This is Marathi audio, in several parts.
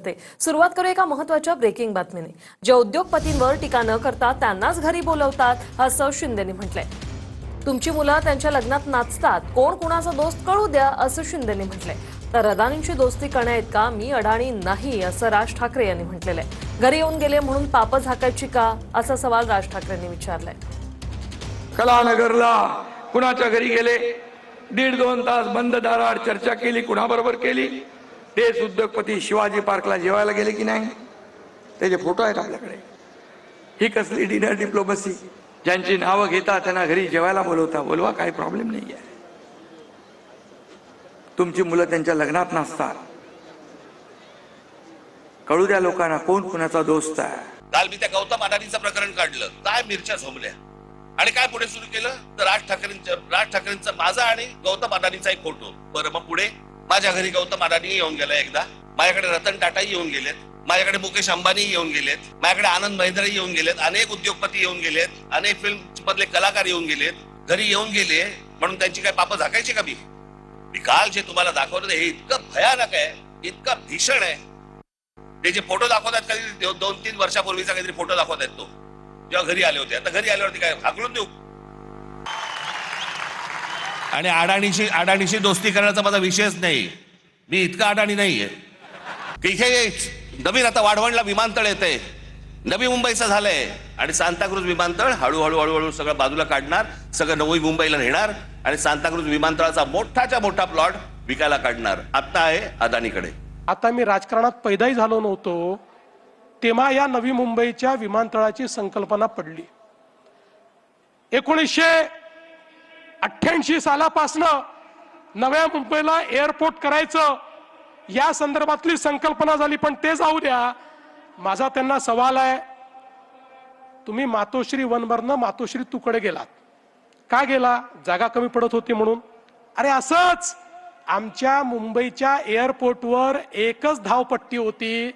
करते। सुरुवात करूया एका महत्त्वाच्या ब्रेकिंग बातमीने। जे उद्योगपतींवर टीका न करता त्यांनाच घरी बोलवतात असं शिंदेंनी म्हटलंय। तुमची मुलं त्यांच्या लग्नात नाचतात, कोण कुणाचा दोस्त कळू द्या असं शिंदेंनी म्हटलंय। तर अदानींची दोस्ती करण्याइतका मी अडाणी नाही असं राज ठाकरे यांनी म्हटलेलं आहे। घरी येऊन गेले म्हणून पाप झाकायची का असा सवाल राज ठाकरेंनी विचारलाय। कलानगरला कुणाच्या घरी गेले, 1.5-2 तास बंद दाराआड चर्चा केली, कुणाबरोबर केली? तेच उद्योगपती शिवाजी पार्कला जेवायला गेले की नाही? त्याचे फोटो आहेत आपल्याकडे। ही कसली डिनर डिप्लोमसी? ज्यांची नावं घेता त्यांना घरी जेवायला बोलवता, बोलवा, काही प्रॉब्लेम नाही आहे। तुमची मुलं त्यांच्या लग्नात नसतात, कळू द्या लोकांना कोण कुणाचा दोस्त आहे। काल मी त्या गौतम अडाणीचं प्रकरण काढलं, काय मिरच्या झोमल्या आणि काय पुढे सुरू केलं तर राज ठाकरेंचं माझा आणि गौतम अडाणीचा एक फोटो। बरं, मग पुढे माझ्या घरी गौतम अडाणी येऊन गेला एकदा, माझ्याकडे रतन टाटा येऊन गेलेत, माझ्याकडे मुकेश अंबानी येऊन गेलेत, माझ्याकडे आनंद महिंद्रा येऊन गेलेत, अनेक उद्योगपती येऊन गेलेत, अनेक फिल्म मधले कलाकार येऊन गेलेत। घरी येऊन गेले म्हणून त्यांची काय पापं झाकायची का? मी काल जे तुम्हाला दाखवलं हे इतकं भयानक आहे, इतकं भीषण आहे। ते जे फोटो दाखवतात, कधी 2-3 वर्षापूर्वीचा काहीतरी फोटो दाखवतात, तो जेव्हा घरी आले होते। आता घरी आल्यावरती काय हाकलून देऊ? आणि अडाणीशी दोस्ती करण्याचा माझा विषयच नाही। मी इतका अडाणी नाहीये की इथे नवीन आता वाढवणला विमानतळ येते, नवी मुंबईचं झालंय आणि सांताक्रूज विमानतळ हळूहळू सगळं बाजूला काढणार, सगळं नवी मुंबईला नेणार आणि सांताक्रूज विमानतळाचा मोठाच्या मोठा प्लॉट विकायला काढणार। आता आहे अदानीकडे। आता मी राजकारणात पैदाही झालो नव्हतो तेव्हा या नवी मुंबईच्या विमानतळाची संकल्पना पडली। 1988 सालापासनं नव्या मुंबईला एअरपोर्ट करायचं या संदर्भातली संकल्पना झाली। पण ते जाऊ द्या, माझा त्यांना सवाल आहे, तुम्ही मातोश्री वनवरनं मातोश्री तुकडे गेलात, का गेला? जागा कमी पडत होती म्हणून? अरे असंच आमच्या मुंबईच्या एअरपोर्टवर एकच धावपट्टी होती,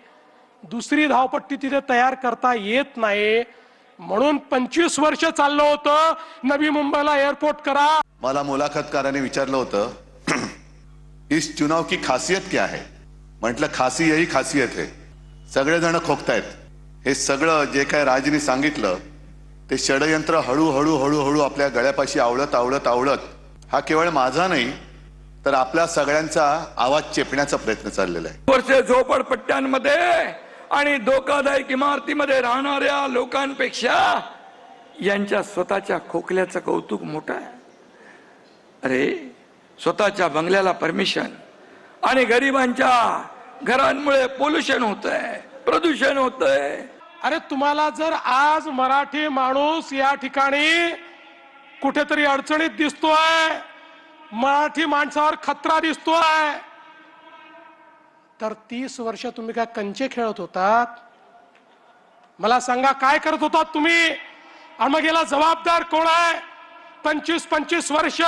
दुसरी धावपट्टी तिथे तयार करता येत नाही म्हणून 25 वर्ष चाललं होतं नवी मुंबईला एअरपोर्ट करा। मला मुलाखतकाराने विचारलं होतं इस चुनाव की खासियत क्या है? म्हटलं खासी यही खासियत है, सगळेजण खोकतायत। हे सगळं जे काय राजनी सांगितलं ते षडयंत्र हळूहळू आपल्या गळ्यापाशी आवळत हा केवळ माझा नाही तर आपल्या सगळ्यांचा आवाज चेपण्याचा प्रयत्न चाललेला आहे। वर्ष झोपडपट्ट्यांमध्ये आणि धोकादायक इमारतीमध्ये राहणाऱ्या लोकांपेक्षा यांच्या स्वतःच्या खोकल्याचं कौतुक मोठं आहे। अरे, स्वतःच्या बंगल्याला परमिशन आणि गरिबांच्या घरांमुळे पोल्युशन होतंय, प्रदूषण होतंय। अरे तुम्हाला जर आज मराठी माणूस या ठिकाणी कुठेतरी अडचणीत दिसतोय, मराठी माणसावर खतरा दिसतोय, तर 30 वर्ष तुम्ही काय कंचे खेळत होतात? मला सांगा, काय करत होतात तुम्ही? आणि मग याला जबाबदार कोण आहे? 25-25 वर्ष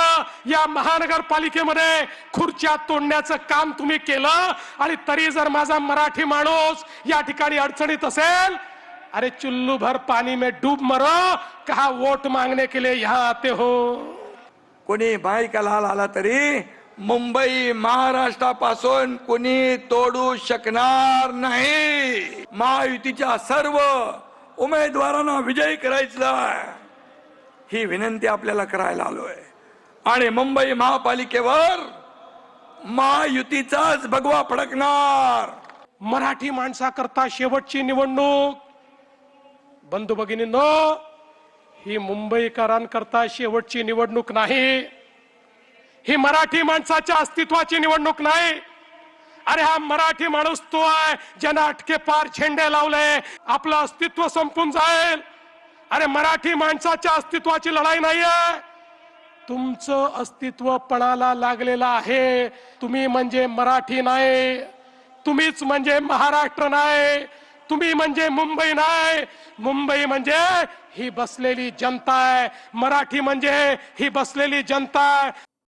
या महानगरपालिकेमध्ये खुर्च्या तोडण्याचं काम तुम्ही केलं आणि तरी जर माझा मराठी माणूस या ठिकाणी अडचणीत असेल, अरे चुल्लू भर पानी में डूब मरो, कहा वोट मांगने के लिए यहाँ आते हो? कोणी बाईका लाल आला तरी मुंबई महाराष्ट्रापासून कोणी तोडू शकणार नाही। महायुतीच्या सर्व उमेदवारांना विजयी करायचं ही विनंती आपल्याला करायला आलोय आणि मुंबई महापालिकेवर महायुतीचाच भगवा फडकणार। मराठी माणसाकरता शेवटची निवडणूक, बंधू भगिनींनो, ही मुंबईकरांकरता शेवटची निवडणूक नाही, ही मराठी माणसाच्या अस्तित्वाची निवडणूक नाही। अरे हा मराठी माणूस तो आहे ज्यानं अटके पार झेंडे लावले, आपलं अस्तित्व संपून जाईल। अरे मराठी माणसाच्या अस्तित्वाची लढाई नाहीये, तुमचं अस्तित्व पणाला लागलेलं आहे। तुम्ही म्हणजे मराठी नाही, तुम्हीच म्हणजे महाराष्ट्र नाही, तुम्ही म्हणजे मुंबई नाही। मुंबई म्हणजे ही बसलेली जनता आहे, मराठी म्हणजे ही बसलेली जनता आहे।